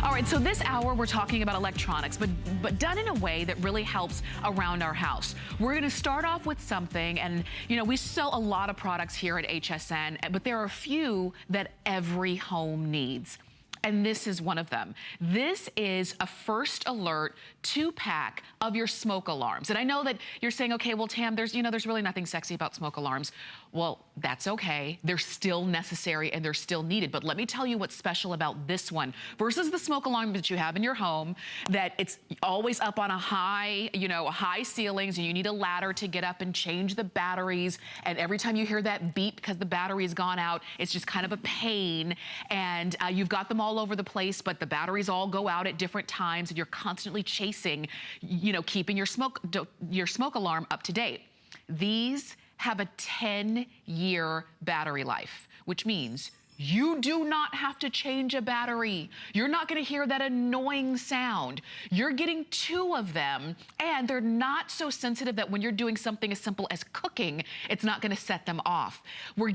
All right, so this hour we're talking about electronics, but done in a way that really helps around our house. We're gonna start off with something, and you know, we sell a lot of products here at HSN, but there are a few that every home needs. And this is one of them. This is a First Alert 2-pack of your smoke alarms. And I know that you're saying, okay, well, Tam, there's really nothing sexy about smoke alarms. Well, that's okay. They're still necessary and they're still needed. But let me tell you what's special about this one versus the smoke alarm that you have in your home, that it's always up on a high, high ceilings, and you need a ladder to get up and change the batteries. And every time you hear that beep because the battery's gone out, it's just kind of a pain. And you've got them all over the place, but the batteries all go out at different times, and you're constantly chasing, keeping your smoke alarm up to date. These have a 10-year battery life, which means you do not have to change a battery. You're not gonna hear that annoying sound. You're getting 2 of them, and they're not so sensitive that when you're doing something as simple as cooking, it's not gonna set them off. We're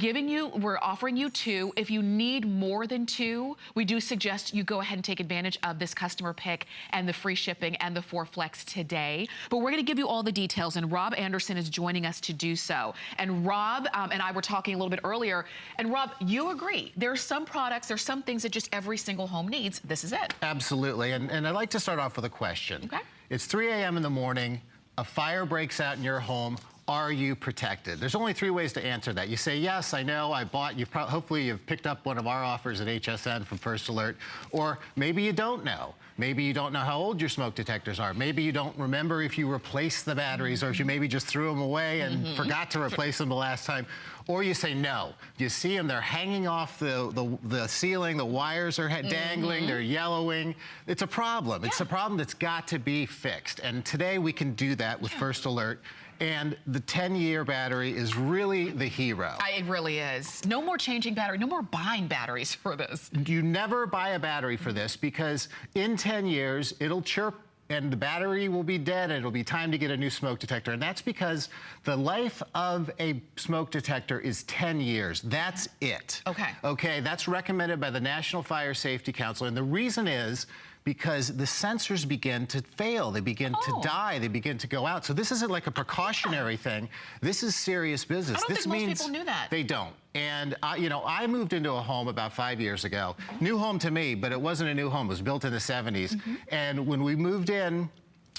offering you 2. If you need more than 2, we do suggest you go ahead and take advantage of this customer pick and the free shipping and the 4 Flex today. But we're gonna give you all the details, and Rob Anderson is joining us to do so. And Rob and I were talking a little bit earlier, and Rob, you agree. There are some products, there's some things that just every single home needs. This is it. Absolutely, and I'd like to start off with a question. Okay. It's 3 a.m. in the morning, a fire breaks out in your home. Are you protected? There's only 3 ways to answer that. You say, yes, I know, I bought, hopefully you've picked up one of our offers at HSN from First Alert, or maybe you don't know. Maybe you don't know how old your smoke detectors are. Maybe you don't remember if you replaced the batteries, or if you maybe just threw them away and forgot to replace them the last time. Or you say no. You see them, they're hanging off the ceiling, the wires are dangling, they're yellowing. It's a problem. It's a problem that's got to be fixed. And today we can do that with First Alert. And the 10-year battery is really the hero. It really is. No more changing battery, no more buying batteries for this. You never buy a battery for this, because in 10 years, it'll chirp and the battery will be dead, and it'll be time to get a new smoke detector. And that's because the life of a smoke detector is 10 years. That's it. Okay. Okay, that's recommended by the National Fire Safety Council. And the reason is because the sensors begin to fail. They begin to die. They begin to go out. So this isn't like a precautionary thing. This is serious business. I don't think most people knew that. They don't. And I moved into a home about 5 years ago. New home to me, but it wasn't a new home. It was built in the 70s. And when we moved in,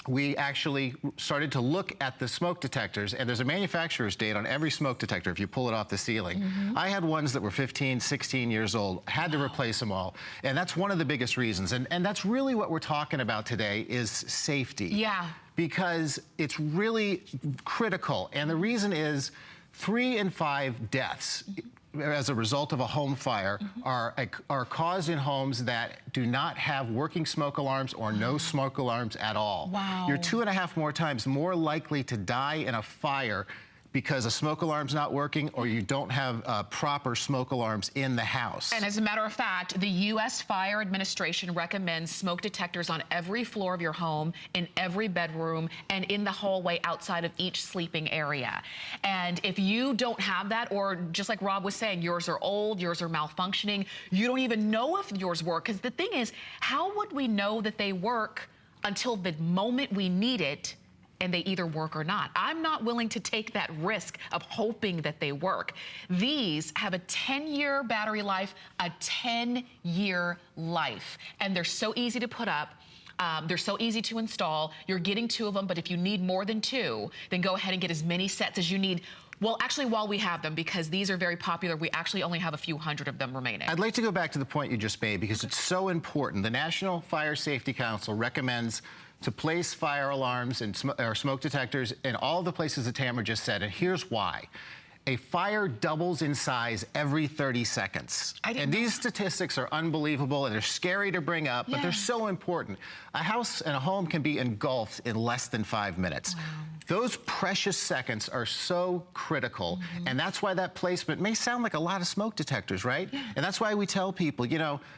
we actually started to look at the smoke detectors, and there's a manufacturer's date on every smoke detector if you pull it off the ceiling. I had ones that were 15, 16 years old, had to replace them all. And that's one of the biggest reasons. And that's really what we're talking about today, is safety. Yeah. Because it's really critical. And the reason is 3 in 5 deaths as a result of a home fire are caused in homes that do not have working smoke alarms or no smoke alarms at all. Wow. You're 2.5 more times more likely to die in a fire because a smoke alarm's not working, or you don't have proper smoke alarms in the house. And as a matter of fact, the U.S. Fire Administration recommends smoke detectors on every floor of your home, in every bedroom, and in the hallway outside of each sleeping area. And if you don't have that, or just like Rob was saying, yours are old, yours are malfunctioning, you don't even know if yours work, because the thing is, how would we know that they work until the moment we need it, and they either work or not? I'm not willing to take that risk of hoping that they work. These have a 10-year battery life, a 10-year life. And they're so easy to put up. They're so easy to install. You're getting 2 of them, but if you need more than 2, then go ahead and get as many sets as you need. Well, actually, while we have them, because these are very popular, we actually only have a few hundred of them remaining. I'd like to go back to the point you just made, because it's so important. The National Fire Safety Council recommends to place fire alarms and smoke detectors in all the places that Tamara just said, and here's why. A fire doubles in size every 30 seconds. And these statistics are unbelievable, and they're scary to bring up, but they're so important. A house and a home can be engulfed in less than 5 minutes. Wow. Those precious seconds are so critical, and that's why that placement may sound like a lot of smoke detectors, right? And that's why we tell people,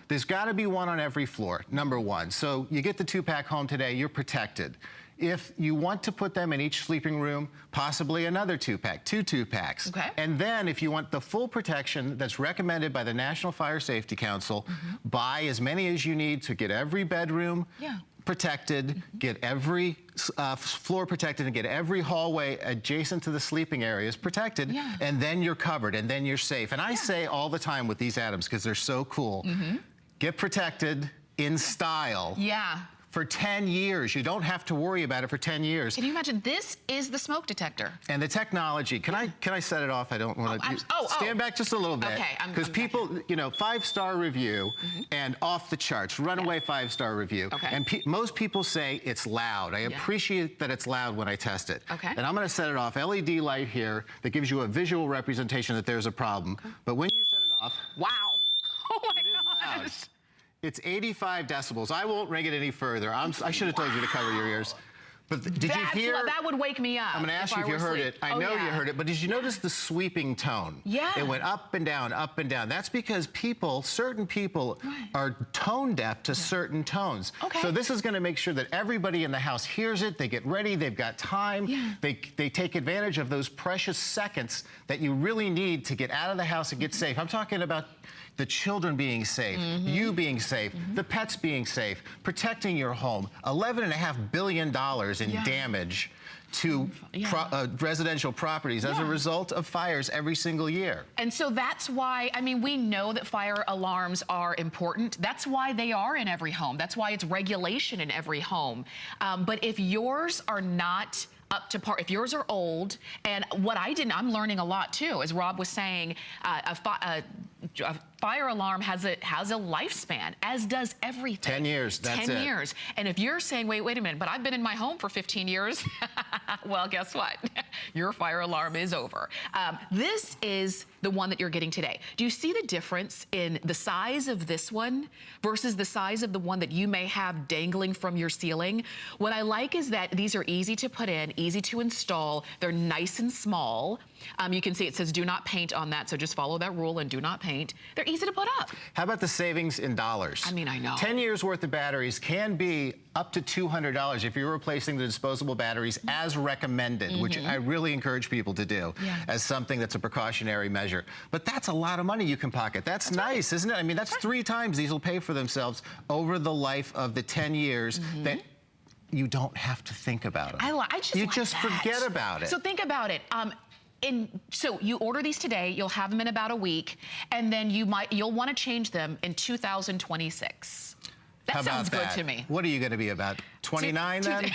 there's gotta be one on every floor, number one. So you get the 2-pack home today, you're protected. If you want to put them in each sleeping room, possibly another 2-pack, two 2-packs. Okay. And then if you want the full protection that's recommended by the National Fire Safety Council, buy as many as you need to get every bedroom protected, get every floor protected, and get every hallway adjacent to the sleeping areas protected, and then you're covered, and then you're safe. And I say all the time with these items, because they're so cool, get protected in style. For 10 years. You don't have to worry about it for 10 years. Can you imagine? This is the smoke detector. And the technology, can I set it off? I don't want to. Stand back just a little bit. Okay, because people, you know, 5-star review and off the charts, runaway 5-star review. And most people say it's loud. I appreciate that it's loud when I test it. And I'm going to set it off. LED light here that gives you a visual representation that there's a problem. But when you set it off, wow. Oh my gosh. Loud. It's 85 decibels. I won't ring it any further. I should have told you to cover your ears. But did you hear? That would wake me up. I'm going to ask you if you heard it. I know you heard it, but did you notice the sweeping tone? It went up and down, up and down. That's because certain people are tone deaf to certain tones. So this is going to make sure that everybody in the house hears it. They get ready. They've got time. They take advantage of those precious seconds that you really need to get out of the house and get safe. I'm talking about the children being safe, you being safe, the pets being safe, protecting your home. $11.5 billion in damage to residential properties as a result of fires every single year. And so that's why, I mean, we know that fire alarms are important. That's why they are in every home. That's why it's regulation in every home. But if yours are not up to par, if yours are old, and what I'm learning a lot too, as Rob was saying, a fire alarm has a lifespan, as does everything. 10 years, that's it. 10 years. And if you're saying, wait a minute, but I've been in my home for 15 years, well, guess what? Your fire alarm is over. This is the one that you're getting today. Do you see the difference in the size of this one versus the size of the one that you may have dangling from your ceiling? What I like is that these are easy to put in, easy to install. They're nice and small. You can see it says do not paint on that, so just follow that rule and do not paint. They're easy to put up. How about the savings in dollars? I mean, I know. 10 years worth of batteries can be up to $200 if you're replacing the disposable batteries as recommended, which I really encourage people to do as something that's a precautionary measure. But that's a lot of money you can pocket. That's nice, isn't it? I mean, that's 3 times these will pay for themselves over the life of the 10 years that you don't have to think about them. You just forget about it. So think about it. So you order these today, you'll have them in about a week, and then you'll want to change them in 2026. That sounds good to me. What are you going to be, about 29 then?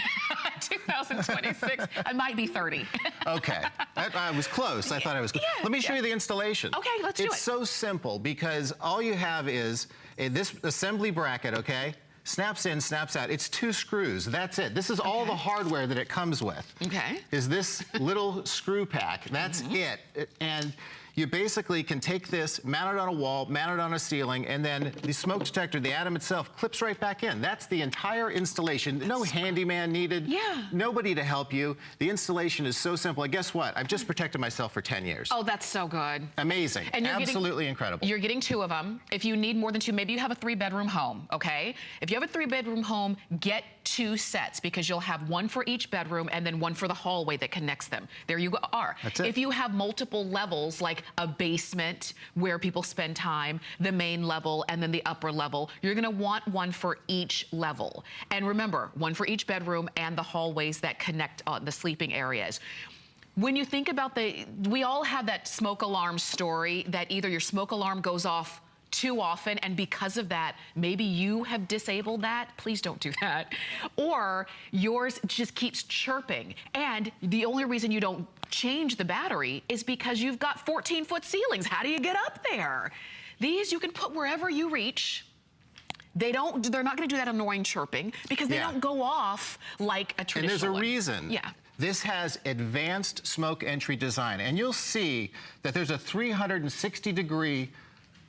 2026. I might be 30. Okay. I was close. I thought I was close. Let me show you the installation. Okay, let's do it. It's so simple because all you have is this assembly bracket, okay? Snaps in, snaps out. It's 2 screws. That's it. This is all the hardware that it comes with. Is this little screw pack. That's it. And you basically can take this, mount it on a wall, mount it on a ceiling, and then the smoke detector, the Atom itself, clips right back in. That's the entire installation. No handyman needed. Nobody to help you. The installation is so simple. And guess what? I've just protected myself for 10 years. Oh, that's so good. Amazing. And absolutely incredible. You're getting 2 of them. If you need more than 2, maybe you have a 3-bedroom home, okay? If you have a 3-bedroom home, get 2 sets because you'll have 1 for each bedroom and then 1 for the hallway that connects them. There you are. That's it. If you have multiple levels, like a basement where people spend time, the main level, and then the upper level, you're gonna want 1 for each level. And remember, 1 for each bedroom and the hallways that connect the sleeping areas. When you think about we all have that smoke alarm story that either your smoke alarm goes off too often, and because of that, maybe you have disabled that. Please don't do that. Or yours just keeps chirping. And the only reason you don't change the battery is because you've got 14-foot ceilings. How do you get up there? These you can put wherever you reach. They're not gonna do that annoying chirping because they don't go off like a traditional And there's a one. reason. This has advanced smoke entry design, and you'll see that there's a 360-degree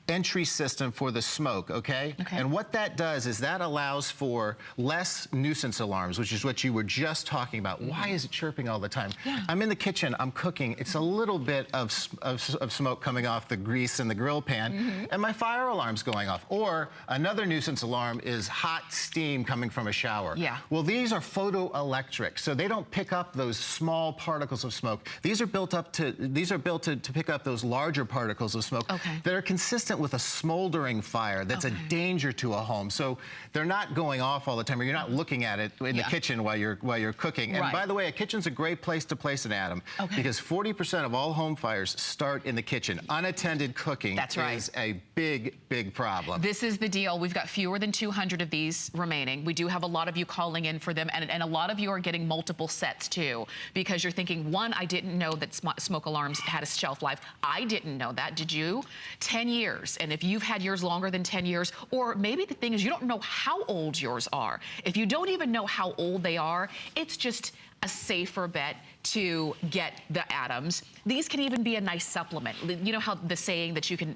entry system for the smoke, okay? And what that does is that allows for less nuisance alarms, which is what you were just talking about. Why is it chirping all the time? I'm in the kitchen, I'm cooking, it's a little bit of smoke coming off the grease in the grill pan, and my fire alarm's going off. Or another nuisance alarm is hot steam coming from a shower. Well, these are photoelectric, so they don't pick up those small particles of smoke. These are built to pick up those larger particles of smoke that are consistent with a smoldering fire that's a danger to a home. So they're not going off all the time, or you're not looking at it in the kitchen while you're cooking. And by the way, a kitchen's a great place to place an atom because 40% of all home fires start in the kitchen. Unattended cooking is a big, big problem. This is the deal. We've got fewer than 200 of these remaining. We do have a lot of you calling in for them, and a lot of you are getting multiple sets too, because you're thinking, one, I didn't know that smoke alarms had a shelf life. I didn't know that. Did you? 10 years. And if you've had yours longer than 10 years, or maybe the thing is you don't know how old yours are. If you don't even know how old they are, it's just a safer bet to get the atoms. These can even be a nice supplement. You know how the saying that you can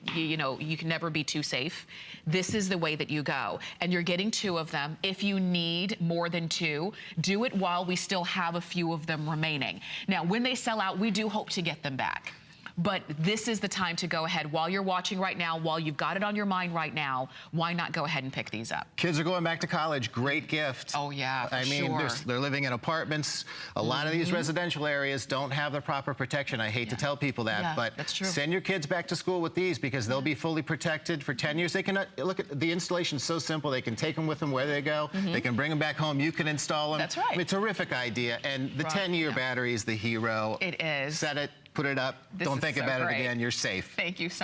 never be too safe? This is the way that you go. And you're getting 2 of them. If you need more than 2, do it while we still have a few of them remaining. Now, when they sell out, we do hope to get them back. But this is the time to go ahead. While you're watching right now, while you've got it on your mind right now, why not go ahead and pick these up? Kids are going back to college. Great gift. Oh, yeah, for I mean, they're living in apartments. A lot of these residential areas don't have the proper protection. I hate to tell people that, but that's true. Send your kids back to school with these because they'll be fully protected for 10 years. They can look at the installation so simple. They can take them with them where they go. They can bring them back home. You can install them. That's right. I mean, terrific idea. And the 10-year battery is the hero. It is. Set it. Put it up. Don't think about it again. You're safe. Thank you so much.